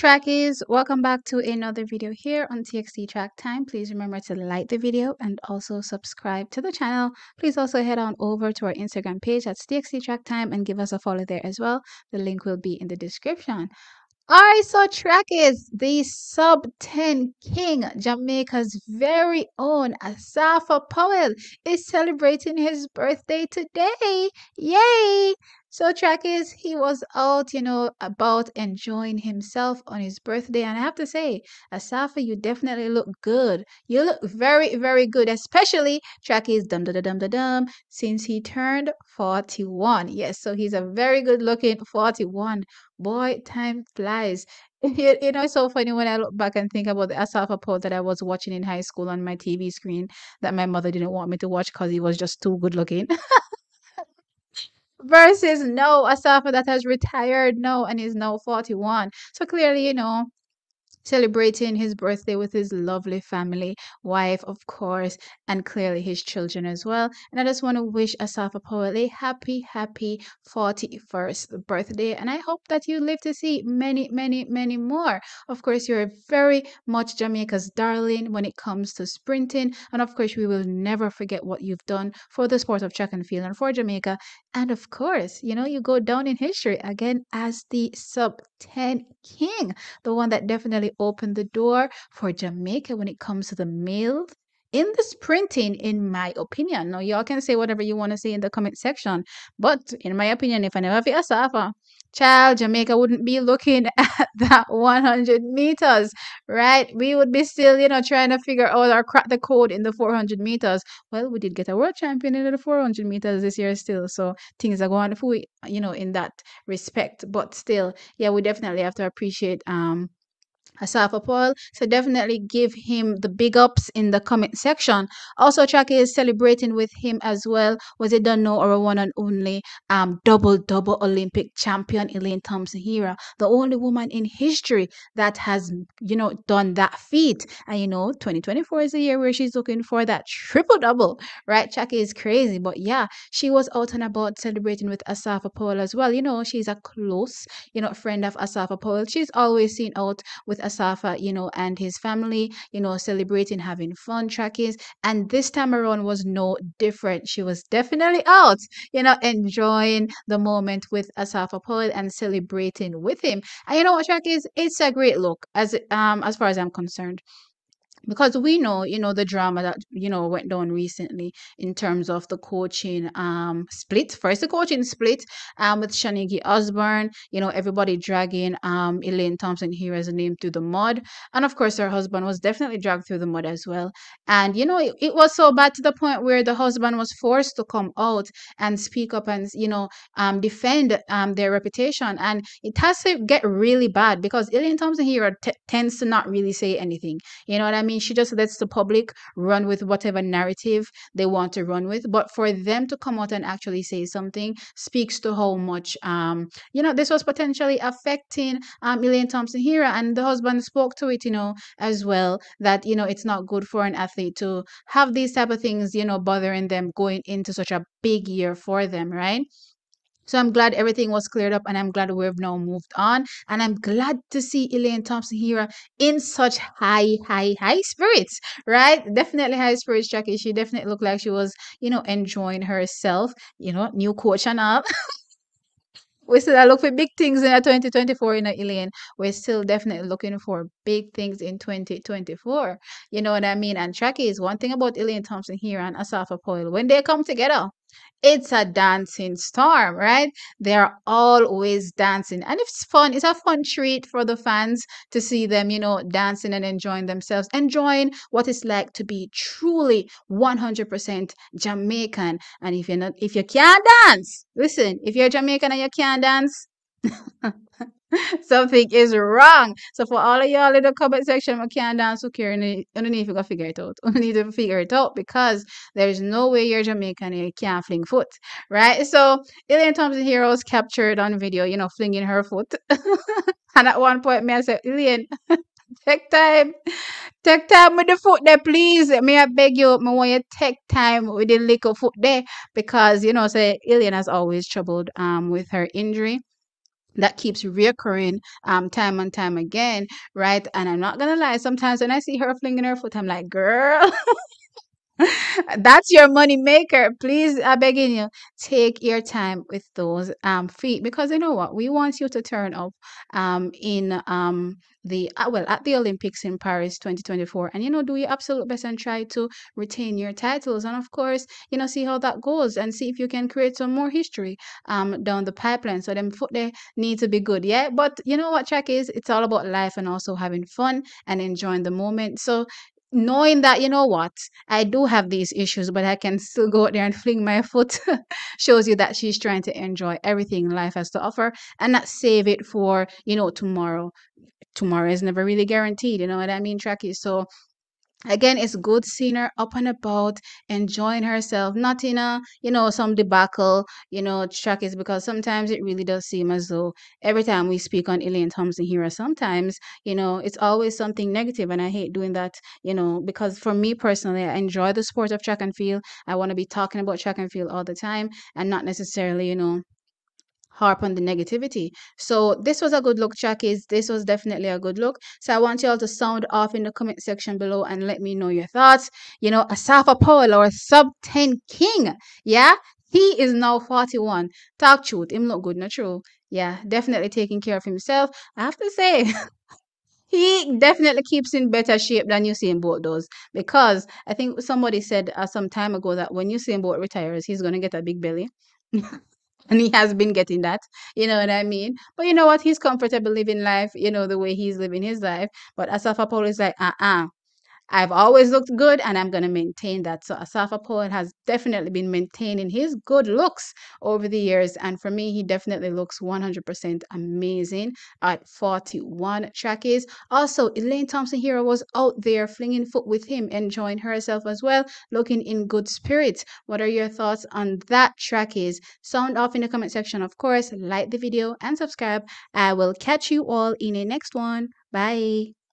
trackies, welcome back to another video here on TXT Track Time. Please remember to like the video and also subscribe to the channel. Please also head on over to our Instagram page at TXT Track Time and give us a follow there as well. The link will be in the description. Alright, so track is the sub 10 king, Jamaica's very own Asafa Powell is celebrating his birthday today. Yay! So track is he was out, about enjoying himself on his birthday. And I have to say, Asafa, you definitely look good. You look very, very good, especially track is dum dum dum dum dum since he turned 41. Yes, so he's a very good looking 41. Boy, time flies. It's so funny when I look back and think about the Asafa Pod that I was watching in high school on my TV screen that my mother didn't want me to watch because he was just too good looking. Versus no, Asafa that has retired now and is now 41. So clearly, celebrating his birthday with his lovely family, wife, of course, and clearly his children as well. And I just want to wish Asafa Powell a happy, happy 41st birthday. And I hope that you live to see many, many, many more. Of course, you're very much Jamaica's darling when it comes to sprinting. And of course, we will never forget what you've done for the sport of track and field and for Jamaica. And of course, you go down in history again as the sub 10 king, the one that definitely opened the door for Jamaica when it comes to the males in the sprinting, in my opinion. Now, y'all can say whatever you want to say in the comment section, but in my opinion, if I never fit a Safa, child, Jamaica wouldn't be looking at that 100 meters, right? We would be still, trying to figure out or crack the code in the 400 meters. Well, we did get a world champion in the 400 meters this year still, so things are going for, in that respect. But still, yeah, we definitely have to appreciate Asafa Paul. So definitely give him the big ups in the comment section. Also, Chucky is celebrating with him as well. Was it done know our one and only double Olympic champion Elaine Thompson Hera, the only woman in history that has done that feat. And 2024 is the year where she's looking for that triple double, right? Chucky is crazy, but yeah, she was out and about celebrating with Asafa Paul as well. She's a close friend of Asafa Paul. She's always seen out with Asafa, and his family, celebrating, having fun, trackies. And this time around was no different. She was definitely out, enjoying the moment with Asafa Poet and celebrating with him. And you know what, trackies? It's a great look as far as I'm concerned, because we know the drama that went down recently in terms of the coaching split. First, the coaching split with Shanigi Osborne, everybody dragging Elaine Thompson here as a name through the mud, and of course her husband was definitely dragged through the mud as well. And it was so bad to the point where the husband was forced to come out and speak up and defend their reputation. And it has to get really bad because Elaine Thompson here tends to not really say anything. You know what I mean? She just lets the public run with whatever narrative they want to run with. But for them to come out and actually say something speaks to how much, this was potentially affecting Elaine Thompson here. And the husband spoke to it, as well, that, it's not good for an athlete to have these type of things, bothering them going into such a big year for them, right? So I'm glad everything was cleared up, and I'm glad we've now moved on. And I'm glad to see Elaine Thompson here in such high spirits, right? Definitely high spirits, Jackie. She definitely looked like she was, enjoying herself, new coach and all. We still are looking for big things in 2024 in Elaine. We're still definitely looking for big things in 2024. You know what I mean? And Tracky is one thing about Elaine Thompson here and Asafa Poyle. When they come together, it's a dancing storm, right? They're always dancing. And it's fun. It's a fun treat for the fans to see them, dancing and enjoying themselves, enjoying what it's like to be truly 100% Jamaican. And if you can't dance, listen, if you're Jamaican and you can't dance, something is wrong. So for all of y'all in the comment section, I can't dance with care, underneath you gotta figure it out. You need to figure it out because there's no way you're Jamaican and you can't fling foot, right? So Elaine Thompson here was captured on video, flinging her foot. And at one point, me I said, Elaine, take time. Take time with the foot there, please. May I beg you, me want you take time with the little foot there because say Elaine has always troubled with her injury. that keeps reoccurring time and time again, right? And I'm not gonna lie, sometimes when I see her flinging her foot, I'm like, girl, that's your money maker. Please, I begging you, take your time with those feet, because you know what? We want you to turn up in the well, at the Olympics in Paris 2024, and do your absolute best and try to retain your titles, and of course, see how that goes and see if you can create some more history down the pipeline. So them foot they need to be good, yeah. But you know what track is? It's all about life and also having fun and enjoying the moment. So knowing that, what, I do have these issues, but I can still go out there and fling my foot, shows you that she's trying to enjoy everything life has to offer and not save it for, tomorrow. Tomorrow is never really guaranteed, you know what I mean, Tracky? So again, it's good seeing her up and about, enjoying herself, not in a, some debacle, track is, because sometimes it really does seem as though every time we speak on Elaine Thompson here, sometimes, it's always something negative, and I hate doing that, because for me personally, I enjoy the sport of track and field. I want to be talking about track and field all the time and not necessarily, harp on the negativity. So this was a good look, Jackies. This was definitely a good look. So I want you all to sound off in the comment section below and let me know your thoughts. Asafa Powell, our sub 10 king. Yeah, he is now 41. Talk truth. Him look good, not true. Yeah, definitely taking care of himself. I have to say, he definitely keeps in better shape than Usain Bolt does, because I think somebody said some time ago that when Usain Bolt retires, he's going to get a big belly. And he has been getting that, you know what I mean? But you know what? He's comfortable living life, the way he's living his life. But Asafa Paul is like, I've always looked good and I'm going to maintain that. So Asafa Powell has definitely been maintaining his good looks over the years. And for me, he definitely looks 100% amazing at 41 trackies. Also, Elaine Thompson here was out there flinging foot with him, enjoying herself as well, looking in good spirits. What are your thoughts on that trackies? Sound off in the comment section, of course. Like the video and subscribe. I will catch you all in a next one. Bye.